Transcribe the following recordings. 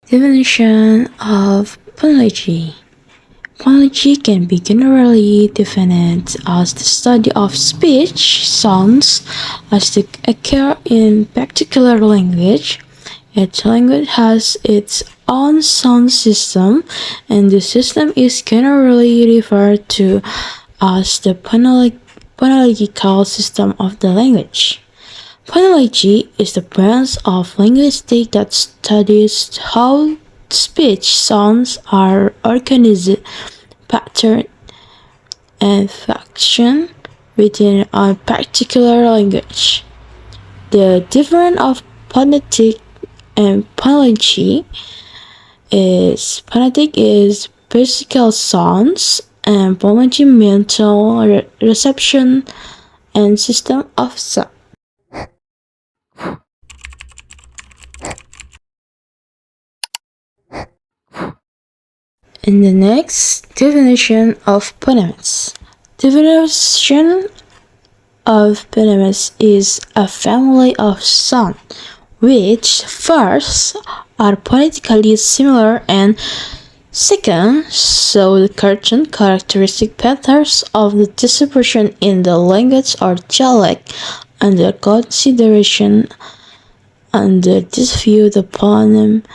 Definition of phonology. Phonology can be generally defined as the study of speech sounds as they occur in particular language. Each language has its own sound system, and the system is generally referred to as the phonological system of the language. Phonology is the branch of linguistics that studies how speech sounds are organized, patterned, and function within a particular language. The difference of phonetic and phonology is phonetic is physical sounds and phonology mental reception and system of sound. In the next, definition of phonemes. Definition of phonemes is a family of sounds which first are phonetically similar and second show the certain characteristic patterns of the distribution in the language or dialect. Under consideration under this view, the phoneme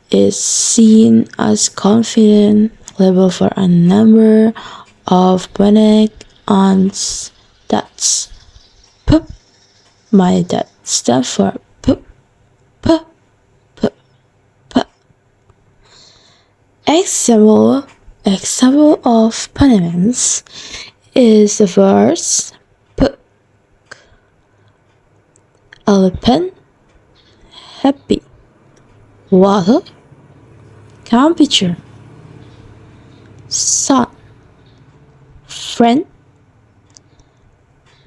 is seen as confident level for a number of phonic ons. That's p. My that stands for p, p, p, p. Example of phonemes is the words p, elephant, happy, water, computer, sun, friend,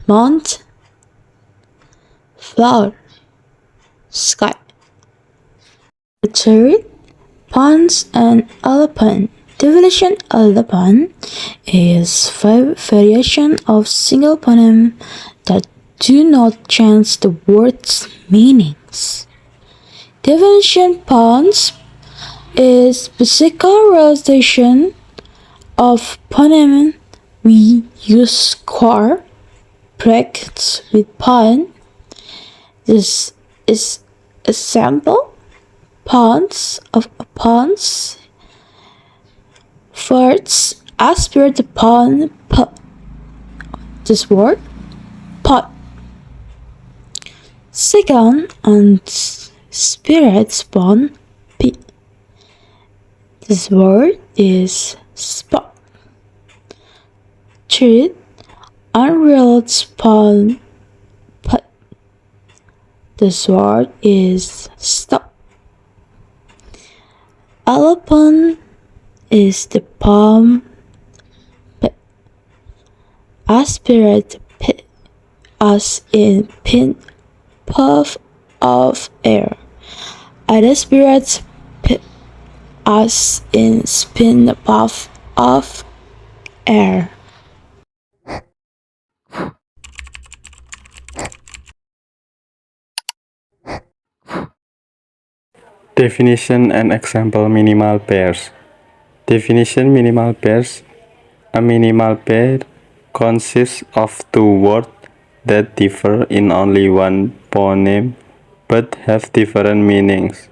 mount, flower, sky. The third, puns and elephant. Definition elephant is variation of single phoneme that do not change the word's meanings. Definition puns is physical realization of phoneme. We use square brackets with pun. This is a sample. Puns of puns. First, aspirate the pun p. This word pot. Second, and spirits pun p. This word is spot. Third, unreal pun put. This word is stop. Elephant is the palm pit. Aspirate pit as in pin puff of air. Aspirate pit as in spin puff of air. Definition and example minimal pairs. Definition minimal pairs. A minimal pair consists of two words that differ in only one phoneme but have different meanings.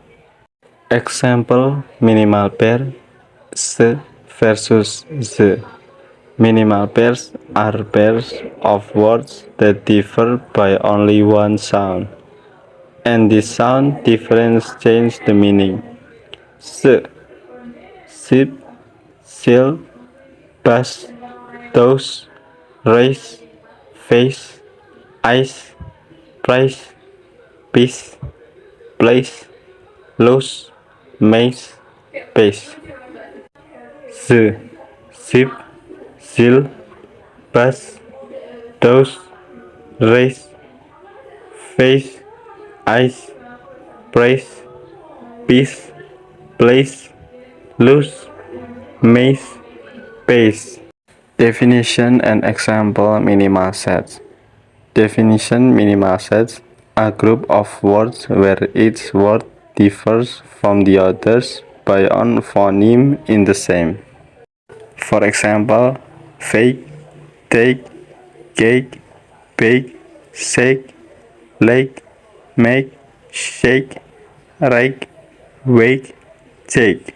Example minimal pair s versus z. Minimal pairs are pairs of words that differ by only one sound, and this sound difference changes the meaning. S, ship, sail, bus, dose, race, face, ice, price, piece, place, lose, maze, pace. Z, zip, seal, bus, dose, race, face, ice, price, piece, place, lose, maze, pace. Definition and example minimal sets. Definition minimal sets, a group of words where each word differs from the others by one phoneme in the same. For example, fake, take, cake, bake, shake, lake, make, shake, rake, wake, take.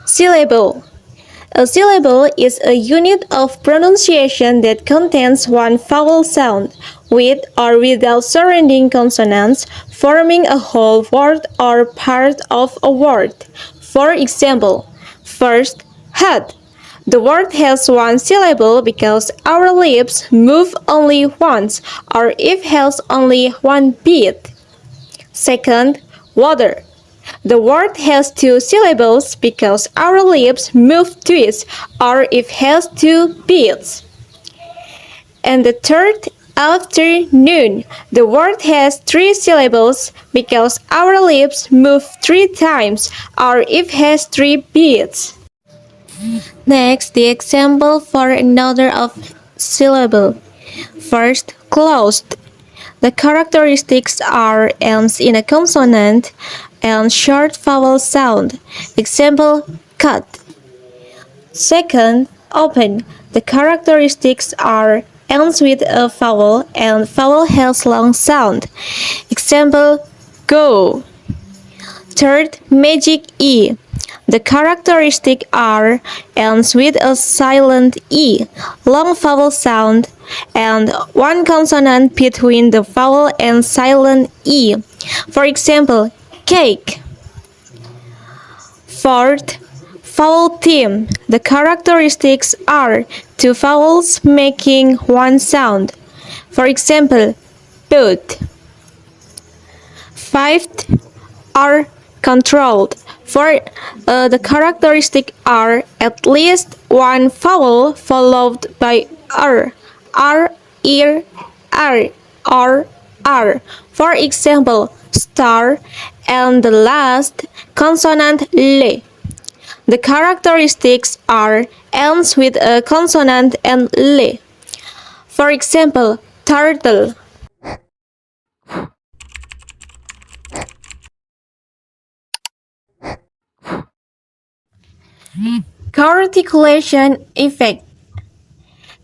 Syllable. A syllable is a unit of pronunciation that contains one vowel sound, with or without surrounding consonants, forming a whole word or part of a word. For example, first, head. The word has one syllable because our lips move only once, or if has only one beat. Second, water. The word has two syllables because our lips move twice, or if has two beats. And the third, afternoon. The word has three syllables because our lips move three times, or if has three beats. Next, the example for another of syllable. First, closed. The characteristics are ends in a consonant and short vowel sound. Example, cut. Second, open. The characteristics are ends with a vowel and vowel has long sound. Example, go. Third, magic E. The characteristics are ends with a silent E, long vowel sound, and one consonant between the vowel and silent E. For example, cake. Fourth, vowel theme. The characteristics are two vowels making one sound. For example, boot. Fifth, are controlled. For the characteristic are at least one vowel followed by r, ear, r, or r. For example, star, and the last consonant le. The characteristics are ends with a consonant and le. For example, turtle. Coarticulation effect.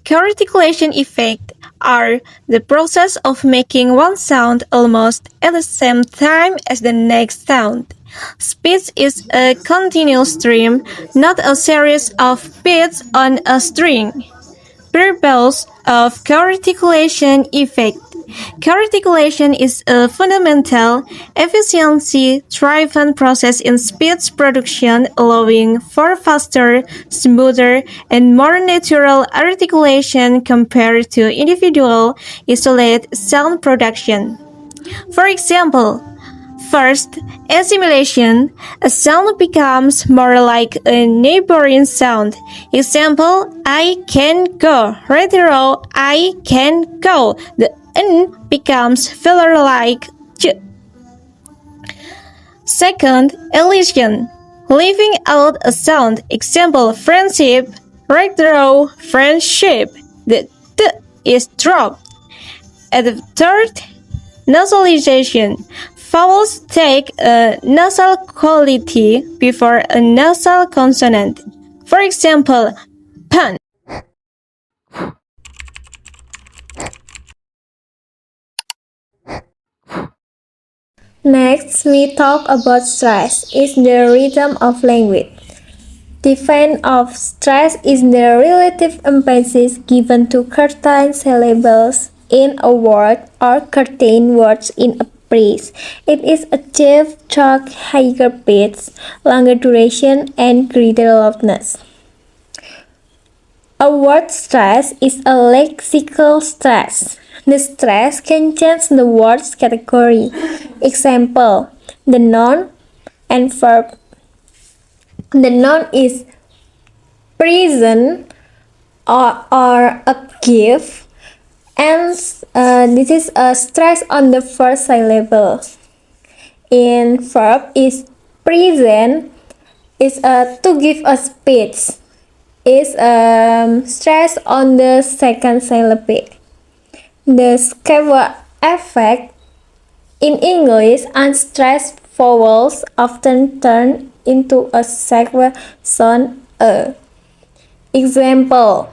Coarticulation effect are the process of making one sound almost at the same time as the next sound. Speech is a continuous stream, not a series of beats on a string. Purpose of coarticulation effect. Coarticulation is a fundamental, efficiency-driven process in speech production, allowing for faster, smoother, and more natural articulation compared to individual, isolated sound production. For example, first, assimilation. A sound becomes more like a neighboring sound. Example, I can go. Retro, I can go. The N becomes filler like j. Second, elision. Leaving out a sound. Example, friendship. Retro, friendship. The T is dropped. At the third, nasalization. Vowels take a nasal quality before a nasal consonant. For example, pun. Next, we talk about stress is the rhythm of language. Definition of stress is the relative emphasis given to certain syllables in a word or certain words in a praise. It is achieved through higher pitch, longer duration, and greater loudness. A word stress is a lexical stress. The stress can change the word's category. Example, the noun and verb. The noun is present or a gift, and this is a stress on the first syllable. In verb is present is to give a speech, is stress on the second syllable. The scalar effect in English, unstressed vowels often turn into a scalar sound a. Example,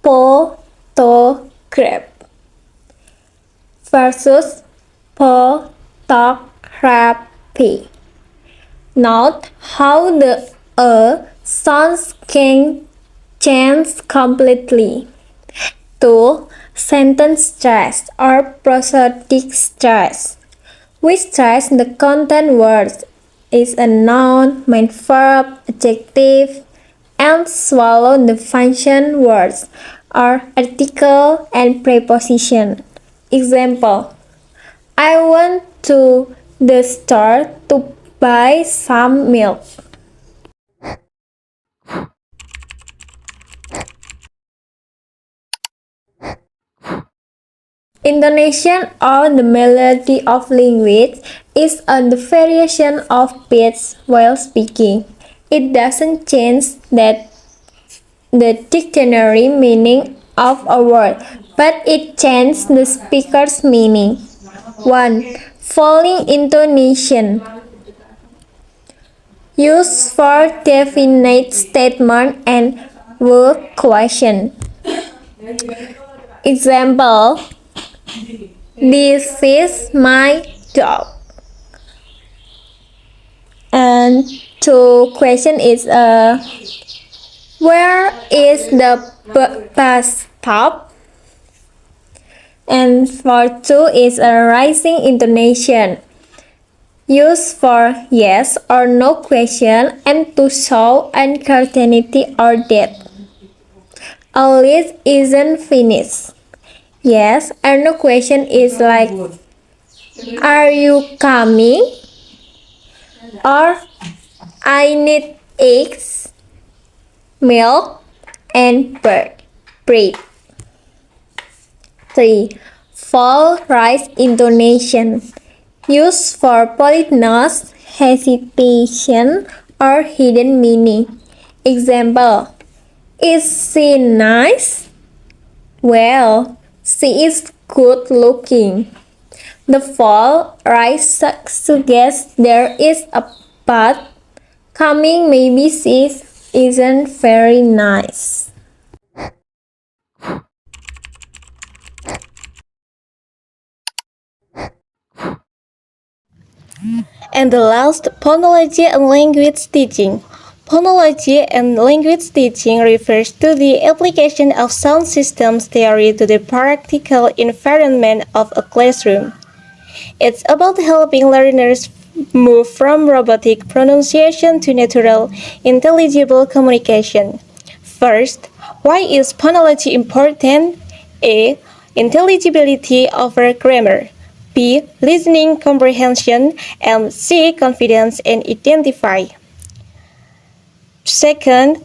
photograph versus photography. Note how the sounds can change completely to sentence stress or prosodic stress. We stress the content words is a noun, main verb, adjective, and swallow the function words are article and preposition. Example, I went to the store to buy some milk. Intonation or the melody of language is the variation of pitch while speaking. It doesn't change that the dictionary meaning of a word, but it changes the speaker's meaning. 1. Falling intonation. Used for definite statement and word question. Example, this is my dog. And to question is where is the bus stop? And for 2 is a rising intonation. Used for yes or no question and to show uncertainty or depth. A list isn't finished. Yes or no question is like, are you coming? Or I need eggs, milk, and bread. 3. Fall rise intonation. Used for politeness, hesitation, or hidden meaning. Example, is she nice? Well, she is good looking. The fall rise suggests there is a path coming, maybe she isn't very nice. And the last, phonology and language teaching. Phonology and language teaching refers to the application of sound systems theory to the practical environment of a classroom. It's about helping learners move from robotic pronunciation to natural, intelligible communication. First, why is phonology important? A. Intelligibility over grammar. B. Listening comprehension. And C. Confidence and identify. Second,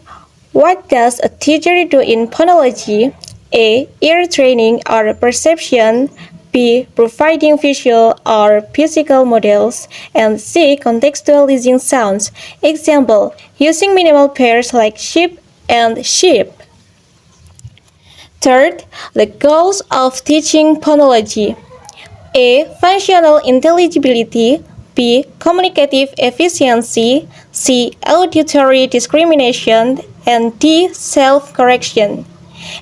what does a teacher do in phonology? A. Ear training or perception. B. Providing visual or physical models. And C. Contextualizing sounds. Example, using minimal pairs like sheep and sheep. Third, the goals of teaching phonology. A. Functional intelligibility. B. Communicative efficiency. C. Auditory discrimination. And D. Self-correction.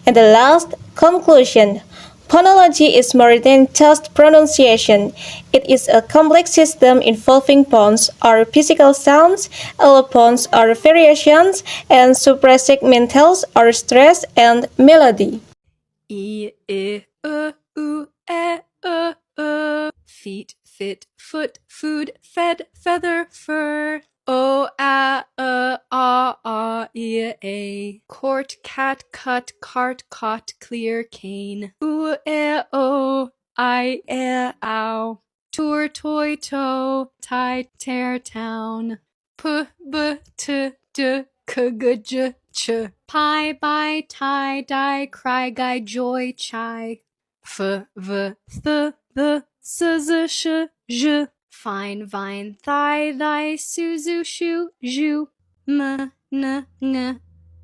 And the last, conclusion. Phonology is more than just pronunciation. It is a complex system involving phones or physical sounds, allophones or variations, and suprasegmentals or stress and melody. I, E, U, E, feet, fit, foot, food, fed, feather, fur. O, a, e, a. Court, cat, cut, cart, caught, clear, cane. Oo, o, I, ow. Tour, toy, toe, tie, tear, town. P, b, t, d, k, g, j, ch. Pie, buy, tie, die, cry, guy, joy, chai. F, v, th, the, s, z, sh, zh. Fine, vine, thigh, thy, suzu, shoe, zhu. M, n, ng.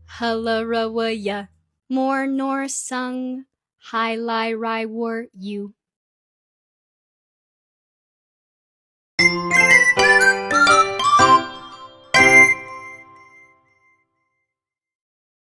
Hella, ra, wa, ya. More, nor, sung. Hi, li, ri, war, you.